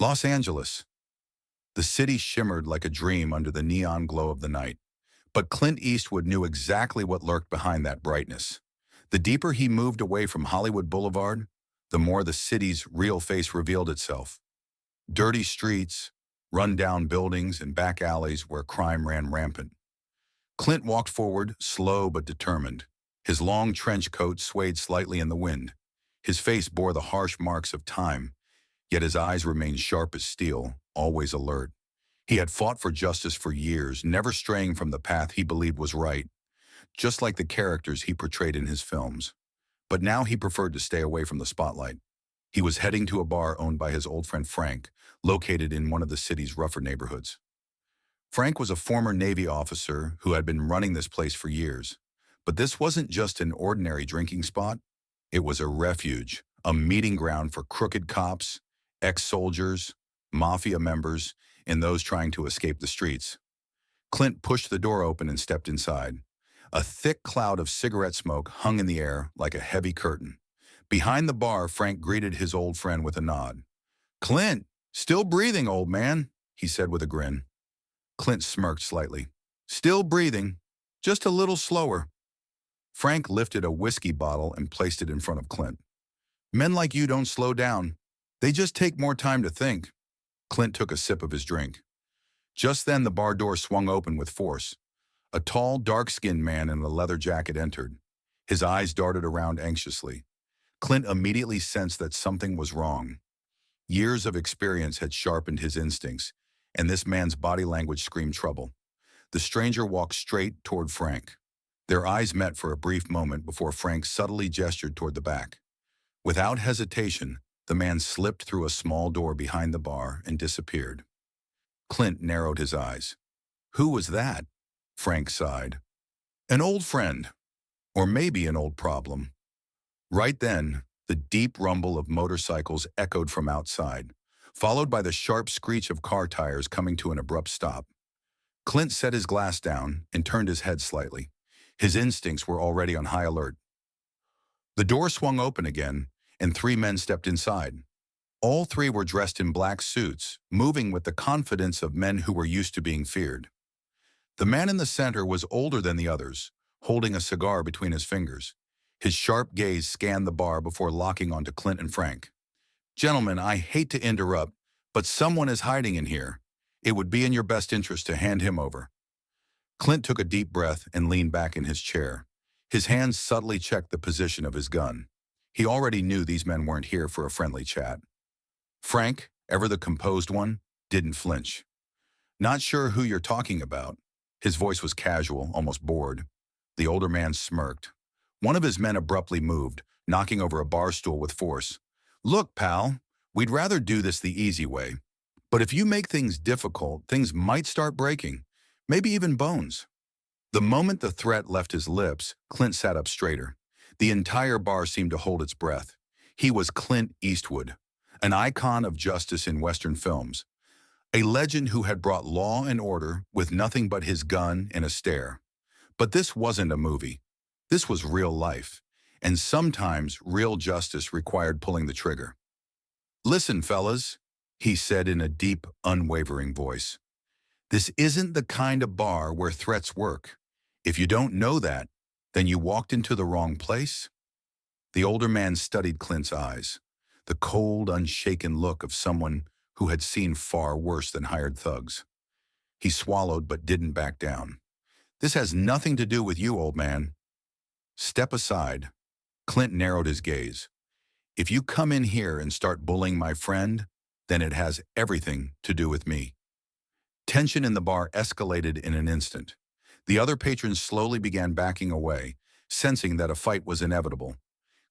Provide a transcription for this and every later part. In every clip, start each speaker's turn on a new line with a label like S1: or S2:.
S1: Los Angeles. The city shimmered like a dream under the neon glow of the night. But Clint Eastwood knew exactly what lurked behind that brightness. The deeper he moved away from Hollywood Boulevard, the more the city's real face revealed itself. Dirty streets, run-down buildings, and back alleys where crime ran rampant. Clint walked forward, slow but determined. His long trench coat swayed slightly in the wind. His face bore the harsh marks of time, yet his eyes remained sharp as steel, always alert. He had fought for justice for years, never straying from the path he believed was right, just like the characters he portrayed in his films. But now he preferred to stay away from the spotlight. He was heading to a bar owned by his old friend Frank, located in one of the city's rougher neighborhoods. Frank was a former Navy officer who had been running this place for years. But this wasn't just an ordinary drinking spot. It was a refuge, a meeting ground for crooked cops, ex-soldiers, mafia members, and those trying to escape the streets. Clint pushed the door open and stepped inside. A thick cloud of cigarette smoke hung in the air like a heavy curtain. Behind the bar, Frank greeted his old friend with a nod. "Clint, still breathing, old man," he said with a grin. Clint smirked slightly. "Still breathing, just a little slower." Frank lifted a whiskey bottle and placed it in front of Clint. "Men like you don't slow down. They just take more time to think." Clint took a sip of his drink. Just then the bar door swung open with force. A tall, dark-skinned man in a leather jacket entered. His eyes darted around anxiously. Clint immediately sensed that something was wrong. Years of experience had sharpened his instincts, and this man's body language screamed trouble. The stranger walked straight toward Frank. Their eyes met for a brief moment before Frank subtly gestured toward the back. Without hesitation, the man slipped through a small door behind the bar and disappeared. Clint narrowed his eyes. "Who was that?" Frank sighed. "An old friend. Or maybe an old problem." Right then, the deep rumble of motorcycles echoed from outside, followed by the sharp screech of car tires coming to an abrupt stop. Clint set his glass down and turned his head slightly. His instincts were already on high alert. The door swung open again, and three men stepped inside. All three were dressed in black suits, moving with the confidence of men who were used to being feared. The man in the center was older than the others, holding a cigar between his fingers. His sharp gaze scanned the bar before locking onto Clint and Frank. "Gentlemen, I hate to interrupt, but someone is hiding in here. It would be in your best interest to hand him over." Clint took a deep breath and leaned back in his chair. His hands subtly checked the position of his gun. He already knew these men weren't here for a friendly chat. Frank, ever the composed one, didn't flinch. "Not sure who you're talking about." His voice was casual, almost bored. The older man smirked. One of his men abruptly moved, knocking over a bar stool with force. "Look, pal, we'd rather do this the easy way. But if you make things difficult, things might start breaking. Maybe even bones." The moment the threat left his lips, Clint sat up straighter. The entire bar seemed to hold its breath. He was Clint Eastwood, an icon of justice in Western films, a legend who had brought law and order with nothing but his gun and a stare. But this wasn't a movie. This was real life, and sometimes real justice required pulling the trigger. "Listen, fellas," he said in a deep, unwavering voice. "This isn't the kind of bar where threats work. If you don't know that, then you walked into the wrong place." The older man studied Clint's eyes, the cold, unshaken look of someone who had seen far worse than hired thugs. He swallowed but didn't back down. "This has nothing to do with you, old man." "Step aside." Clint narrowed his gaze. "If you come in here and start bullying my friend, then it has everything to do with me." Tension in the bar escalated in an instant. The other patrons slowly began backing away, sensing that a fight was inevitable.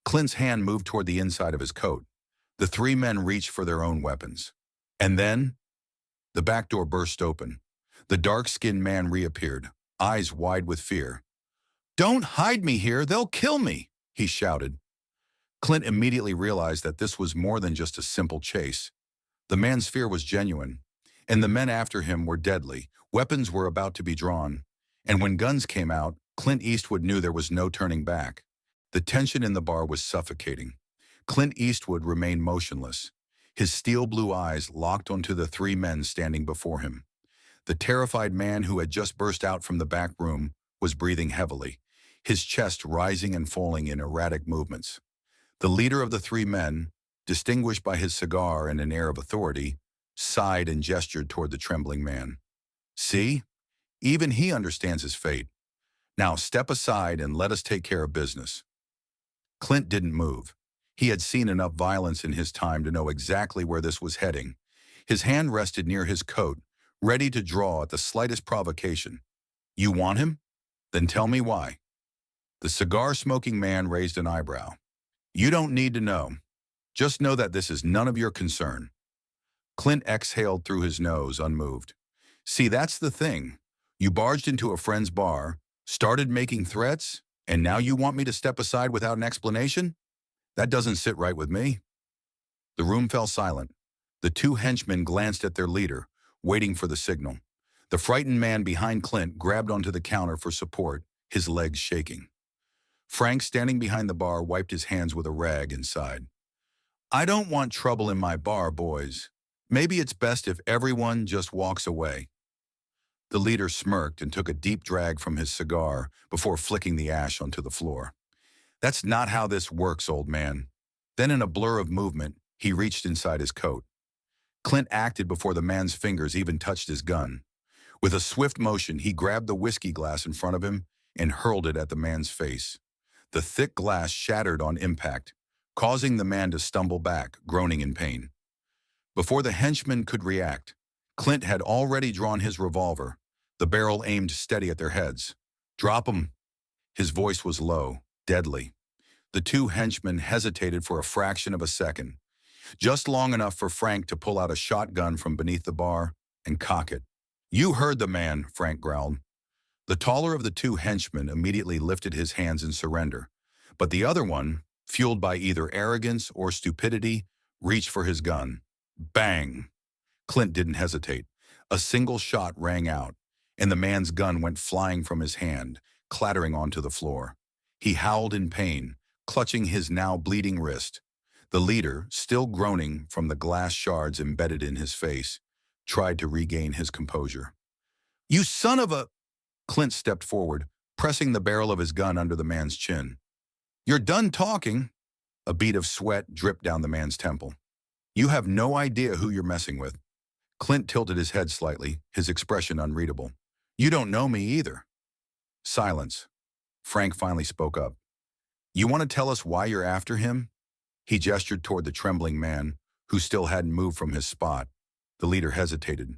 S1: Clint's hand moved toward the inside of his coat. The three men reached for their own weapons. And then, the back door burst open. The dark-skinned man reappeared, eyes wide with fear. "Don't hide me here, they'll kill me," he shouted. Clint immediately realized that this was more than just a simple chase. The man's fear was genuine, and the men after him were deadly. Weapons were about to be drawn, and when guns came out, Clint Eastwood knew there was no turning back. The tension in the bar was suffocating. Clint Eastwood remained motionless, His steel blue eyes locked onto the three men standing before him. The terrified man who had just burst out from the back room was breathing heavily, his chest rising and falling in erratic movements. The leader of the three men, distinguished by his cigar and an air of authority, sighed and gestured toward the trembling man. See? Even he understands his fate. Now step aside and let us take care of business. Clint didn't move. He had seen enough violence in his time to know exactly where this was heading. His hand rested near his coat, ready to draw at the slightest provocation. You want him? Then tell me why. The cigar-smoking man raised an eyebrow. You don't need to know. Just know that this is none of your concern. Clint exhaled through his nose, unmoved. See, that's the thing. You barged into a friend's bar, started making threats, and now you want me to step aside without an explanation? That doesn't sit right with me. The room fell silent. The two henchmen glanced at their leader, waiting for the signal. The frightened man behind Clint grabbed onto the counter for support, his legs shaking. Frank, standing behind the bar, wiped his hands with a rag and sighed. I don't want trouble in my bar, boys. Maybe it's best if everyone just walks away. The leader smirked and took a deep drag from his cigar before flicking the ash onto the floor. That's not how this works, old man. Then in a blur of movement, he reached inside his coat. Clint acted before the man's fingers even touched his gun. With a swift motion, he grabbed the whiskey glass in front of him and hurled it at the man's face. The thick glass shattered on impact, causing the man to stumble back, groaning in pain. Before the henchman could react, Clint had already drawn his revolver, the barrel aimed steady at their heads. Drop 'em. His voice was low, deadly. The two henchmen hesitated for a fraction of a second, just long enough for Frank to pull out a shotgun from beneath the bar and cock it. You heard the man, Frank growled. The taller of the two henchmen immediately lifted his hands in surrender, but the other one, fueled by either arrogance or stupidity, reached for his gun. Bang! Clint didn't hesitate. A single shot rang out, and the man's gun went flying from his hand, clattering onto the floor. He howled in pain, clutching his now bleeding wrist. The leader, still groaning from the glass shards embedded in his face, tried to regain his composure. You son of a... Clint stepped forward, pressing the barrel of his gun under the man's chin. You're done talking. A bead of sweat dripped down the man's temple. You have no idea who you're messing with. Clint tilted his head slightly, his expression unreadable. You don't know me either. Silence. Frank finally spoke up. You want to tell us why you're after him? He gestured toward the trembling man, who still hadn't moved from his spot. The leader hesitated.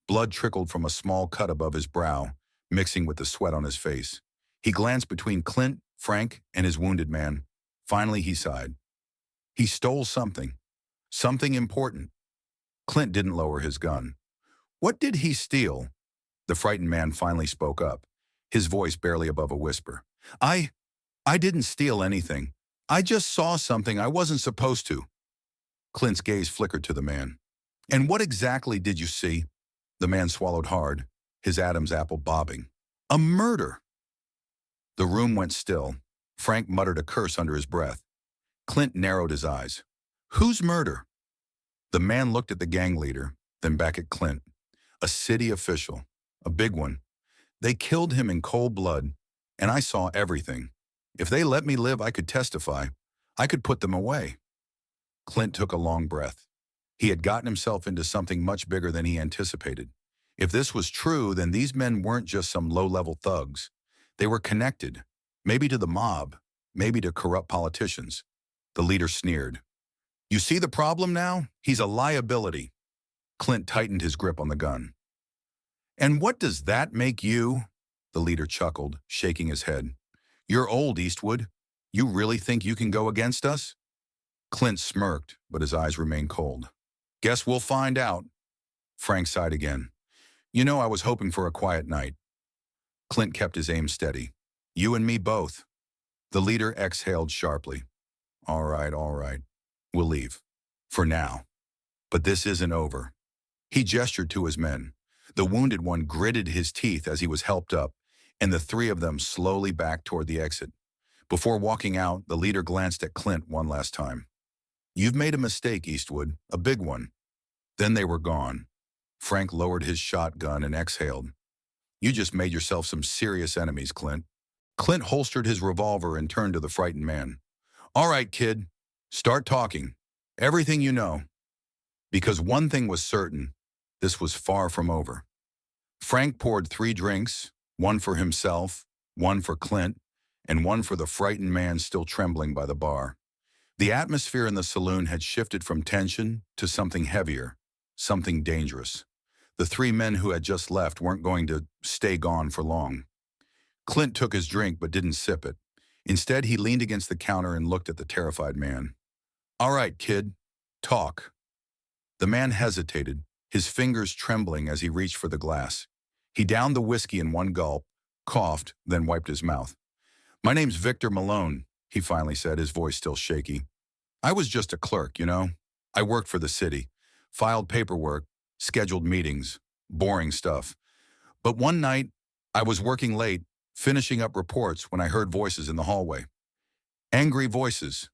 S1: Blood trickled from a small cut above his brow, mixing with the sweat on his face. He glanced between Clint, Frank, and his wounded man. Finally, he sighed. He stole something. Something important. Clint didn't lower his gun. What did he steal? The frightened man finally spoke up, his voice barely above a whisper. I didn't steal anything. I just saw something I wasn't supposed to. Clint's gaze flickered to the man. And what exactly did you see? The man swallowed hard, his Adam's apple bobbing. A murder! The room went still. Frank muttered a curse under his breath. Clint narrowed his eyes. Whose murder? The man looked at the gang leader, then back at Clint. A city official. A big one. They killed him in cold blood, and I saw everything. If they let me live, I could testify. I could put them away. Clint took a long breath. He had gotten himself into something much bigger than he anticipated. If this was true, then these men weren't just some low-level thugs. They were connected, maybe to the mob, maybe to corrupt politicians. The leader sneered. You see the problem now? He's a liability. Clint tightened his grip on the gun. And what does that make you? The leader chuckled, shaking his head. You're old, Eastwood. You really think you can go against us? Clint smirked, but his eyes remained cold. Guess we'll find out. Frank sighed again. You know, I was hoping for a quiet night. Clint kept his aim steady. You and me both. The leader exhaled sharply. All right. We'll leave. For now. But this isn't over. He gestured to his men. The wounded one gritted his teeth as he was helped up, and the three of them slowly backed toward the exit. Before walking out, the leader glanced at Clint one last time. You've made a mistake, Eastwood, a big one. Then they were gone. Frank lowered his shotgun and exhaled. You just made yourself some serious enemies, Clint. Clint holstered his revolver and turned to the frightened man. All right, kid, start talking. Everything you know. Because one thing was certain, this was far from over. Frank poured 3 drinks, one for himself, one for Clint, and one for the frightened man still trembling by the bar. The atmosphere in the saloon had shifted from tension to something heavier, something dangerous. The 3 men who had just left weren't going to stay gone for long. Clint took his drink but didn't sip it. Instead, he leaned against the counter and looked at the terrified man. All right, kid, talk. The man hesitated, his fingers trembling as he reached for the glass. He downed the whiskey in one gulp, coughed, then wiped his mouth. My name's Victor Malone, he finally said, his voice still shaky. I was just a clerk, you know. I worked for the city, filed paperwork, scheduled meetings, boring stuff. But one night, I was working late, finishing up reports when I heard voices in the hallway. Angry voices.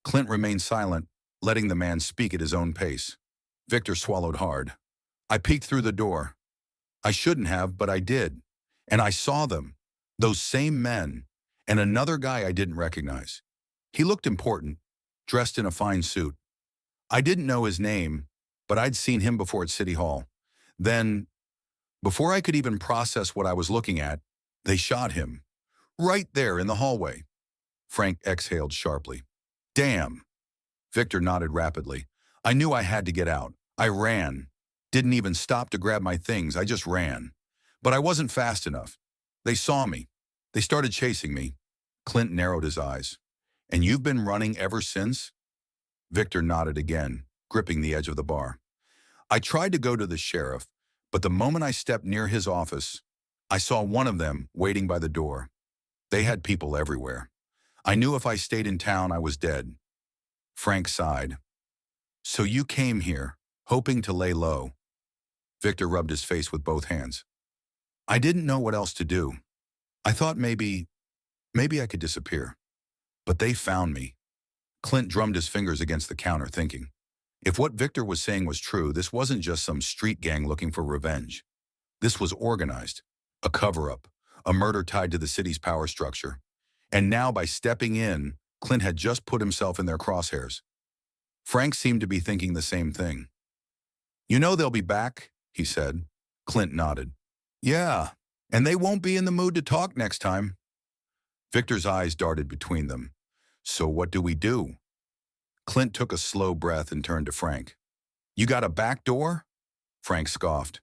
S1: Clint remained silent, letting the man speak at his own pace. Victor swallowed hard. I peeked through the door. I shouldn't have, but I did. And I saw them, those same men, and another guy I didn't recognize. He looked important, dressed in a fine suit. I didn't know his name, but I'd seen him before at City Hall. Then, before I could even process what I was looking at, they shot him. Right there in the hallway. Frank exhaled sharply. Damn. Victor nodded rapidly. I knew I had to get out. I ran. Didn't even stop to grab my things, I just ran. But I wasn't fast enough. They saw me. They started chasing me. Clint narrowed his eyes. And you've been running ever since? Victor nodded again, gripping the edge of the bar. I tried to go to the sheriff, but the moment I stepped near his office, I saw one of them waiting by the door. They had people everywhere. I knew if I stayed in town, I was dead. Frank sighed. So you came here, hoping to lay low. Victor rubbed his face with both hands. I didn't know what else to do. I thought maybe I could disappear. But they found me. Clint drummed his fingers against the counter, thinking. If what Victor was saying was true, this wasn't just some street gang looking for revenge. This was organized, a cover-up, a murder tied to the city's power structure. And now, by stepping in, Clint had just put himself in their crosshairs. Frank seemed to be thinking the same thing. You know they'll be back, he said. Clint nodded. Yeah, and they won't be in the mood to talk next time. Victor's eyes darted between them. So what do we do? Clint took a slow breath and turned to Frank. You got a back door? Frank scoffed.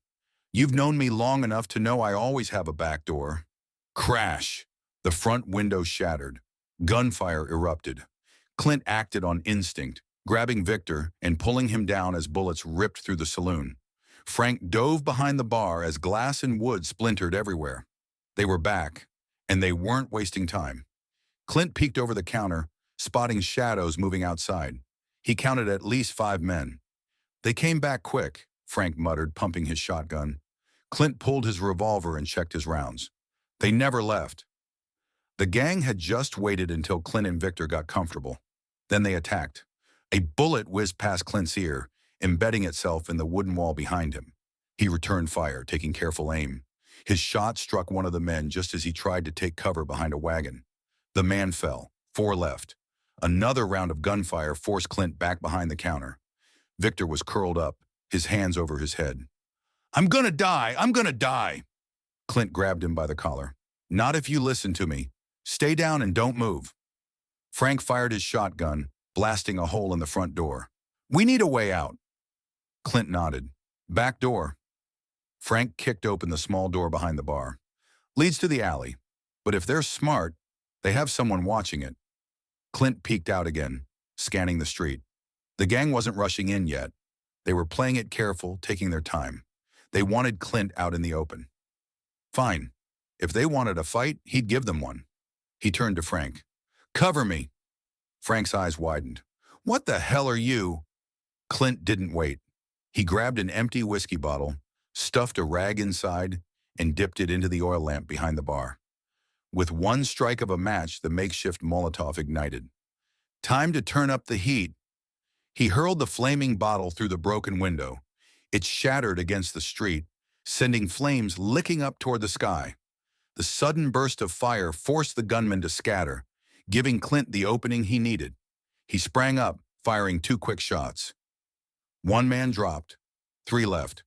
S1: You've known me long enough to know I always have a back door. Crash! The front window shattered. Gunfire erupted. Clint acted on instinct, grabbing Victor and pulling him down as bullets ripped through the saloon. Frank dove behind the bar as glass and wood splintered everywhere. They were back, and they weren't wasting time. Clint peeked over the counter, spotting shadows moving outside. He counted at least 5 men. They came back quick, Frank muttered, pumping his shotgun. Clint pulled his revolver and checked his rounds. They never left. The gang had just waited until Clint and Victor got comfortable. Then they attacked. A bullet whizzed past Clint's ear, embedding itself in the wooden wall behind him. He returned fire, taking careful aim. His shot struck one of the men just as he tried to take cover behind a wagon. The man fell, 4 left. Another round of gunfire forced Clint back behind the counter. Victor was curled up, his hands over his head. I'm gonna die! I'm gonna die! Clint grabbed him by the collar. Not if you listen to me. Stay down and don't move. Frank fired his shotgun, blasting a hole in the front door. We need a way out. Clint nodded. Back door. Frank kicked open the small door behind the bar. Leads to the alley. But if they're smart, they have someone watching it. Clint peeked out again, scanning the street. The gang wasn't rushing in yet. They were playing it careful, taking their time. They wanted Clint out in the open. Fine. If they wanted a fight, he'd give them one. He turned to Frank. Cover me. Frank's eyes widened. What the hell are you? Clint didn't wait. He grabbed an empty whiskey bottle, stuffed a rag inside, and dipped it into the oil lamp behind the bar. With one strike of a match, the makeshift Molotov ignited. Time to turn up the heat. He hurled the flaming bottle through the broken window. It shattered against the street, sending flames licking up toward the sky. The sudden burst of fire forced the gunman to scatter, giving Clint the opening he needed. He sprang up, firing 2 quick shots. One man dropped. 3 left.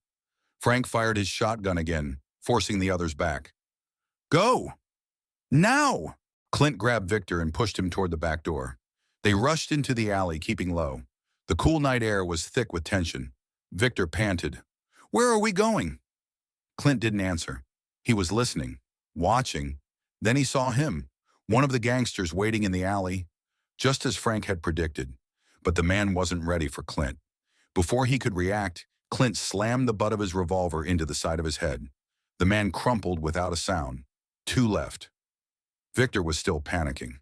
S1: Frank fired his shotgun again, forcing the others back. Go! Now! Clint grabbed Victor and pushed him toward the back door. They rushed into the alley, keeping low. The cool night air was thick with tension. Victor panted. Where are we going? Clint didn't answer. He was listening, watching. Then he saw him, one of the gangsters waiting in the alley, just as Frank had predicted. But the man wasn't ready for Clint. Before he could react, Clint slammed the butt of his revolver into the side of his head. The man crumpled without a sound. 2 left. Victor was still panicking.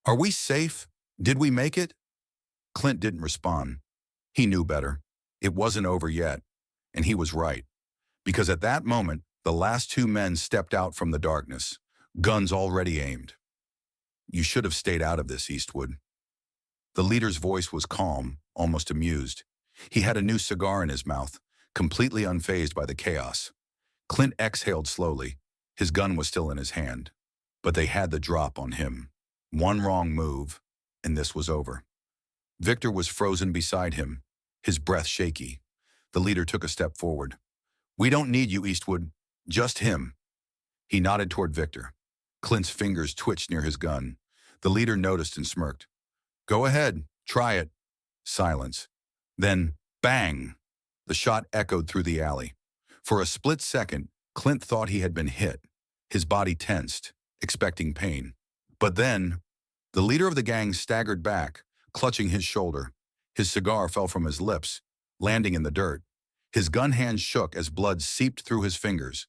S1: Are we safe? Did we make it? Clint didn't respond. He knew better. It wasn't over yet. And he was right. Because at that moment, the last 2 men stepped out from the darkness, guns already aimed. You should have stayed out of this, Eastwood. The leader's voice was calm, almost amused. He had a new cigar in his mouth, completely unfazed by the chaos. Clint exhaled slowly. His gun was still in his hand. But they had the drop on him. One wrong move, and this was over. Victor was frozen beside him, his breath shaky. The leader took a step forward. We don't need you, Eastwood. Just him. He nodded toward Victor. Clint's fingers twitched near his gun. The leader noticed and smirked. Go ahead, try it. Silence. Then, bang! The shot echoed through the alley. For a split second, Clint thought he had been hit. His body tensed, expecting pain. But then, the leader of the gang staggered back, clutching his shoulder. His cigar fell from his lips, landing in the dirt. His gun hand shook as blood seeped through his fingers.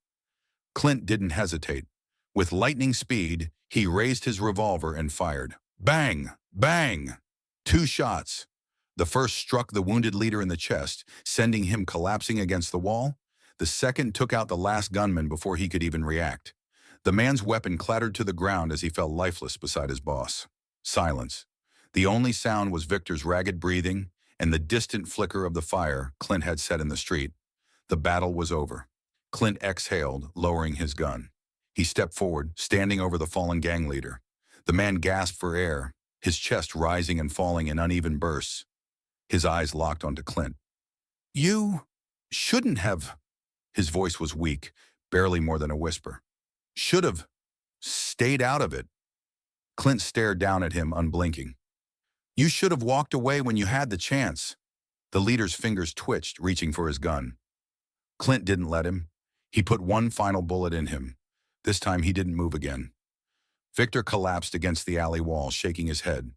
S1: Clint didn't hesitate. With lightning speed, he raised his revolver and fired. Bang! Bang! 2 shots. The first struck the wounded leader in the chest, sending him collapsing against the wall. The second took out the last gunman before he could even react. The man's weapon clattered to the ground as he fell lifeless beside his boss. Silence. The only sound was Victor's ragged breathing and the distant flicker of the fire Clint had set in the street. The battle was over. Clint exhaled, lowering his gun. He stepped forward, standing over the fallen gang leader. The man gasped for air, his chest rising and falling in uneven bursts. His eyes locked onto Clint. You shouldn't have. His voice was weak, barely more than a whisper. Should have stayed out of it. Clint stared down at him, unblinking. You should have walked away when you had the chance. The leader's fingers twitched, reaching for his gun. Clint didn't let him. He put one final bullet in him. This time he didn't move again. Victor collapsed against the alley wall, shaking his head.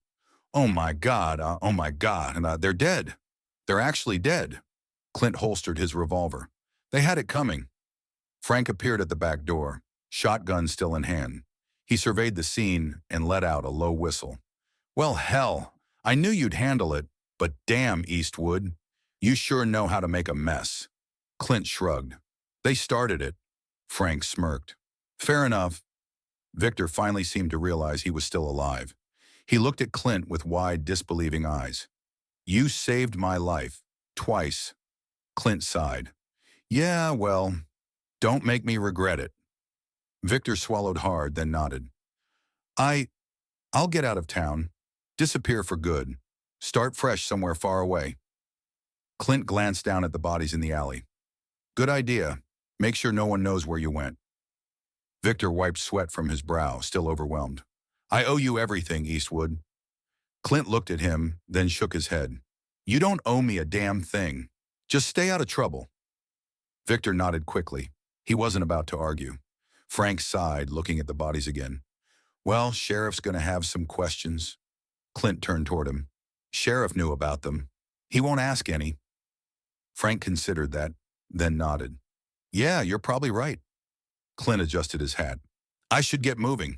S1: Oh my God, and they're dead. They're actually dead. Clint holstered his revolver. They had it coming. Frank appeared at the back door, shotgun still in hand. He surveyed the scene and let out a low whistle. Well, hell, I knew you'd handle it, but damn, Eastwood, you sure know how to make a mess. Clint shrugged. They started it. Frank smirked. Fair enough. Victor finally seemed to realize he was still alive. He looked at Clint with wide, disbelieving eyes. You saved my life. Twice. Clint sighed. Yeah, well, don't make me regret it. Victor swallowed hard, then nodded. I'll get out of town. Disappear for good. Start fresh somewhere far away. Clint glanced down at the bodies in the alley. Good idea. Make sure no one knows where you went. Victor wiped sweat from his brow, still overwhelmed. I owe you everything, Eastwood. Clint looked at him, then shook his head. You don't owe me a damn thing. Just stay out of trouble. Victor nodded quickly. He wasn't about to argue. Frank sighed, looking at the bodies again. Well, Sheriff's gonna have some questions. Clint turned toward him. Sheriff knew about them. He won't ask any. Frank considered that, then nodded. Yeah, you're probably right. Clint adjusted his hat. I should get moving.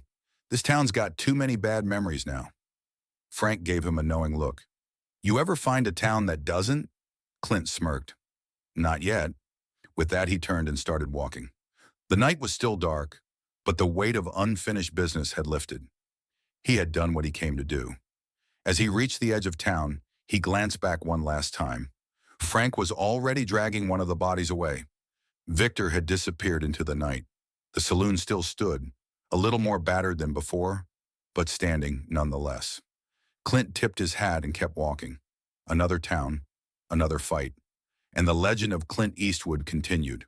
S1: This town's got too many bad memories now. Frank gave him a knowing look. You ever find a town that doesn't? Clint smirked. Not yet. With that, he turned and started walking. The night was still dark, but the weight of unfinished business had lifted. He had done what he came to do. As he reached the edge of town, He glanced back one last time. Frank was already dragging one of the bodies away. Victor had disappeared into the night. The saloon still stood, a little more battered than before, but standing nonetheless. Clint tipped his hat and kept walking. Another town, another fight. And the legend of Clint Eastwood continued.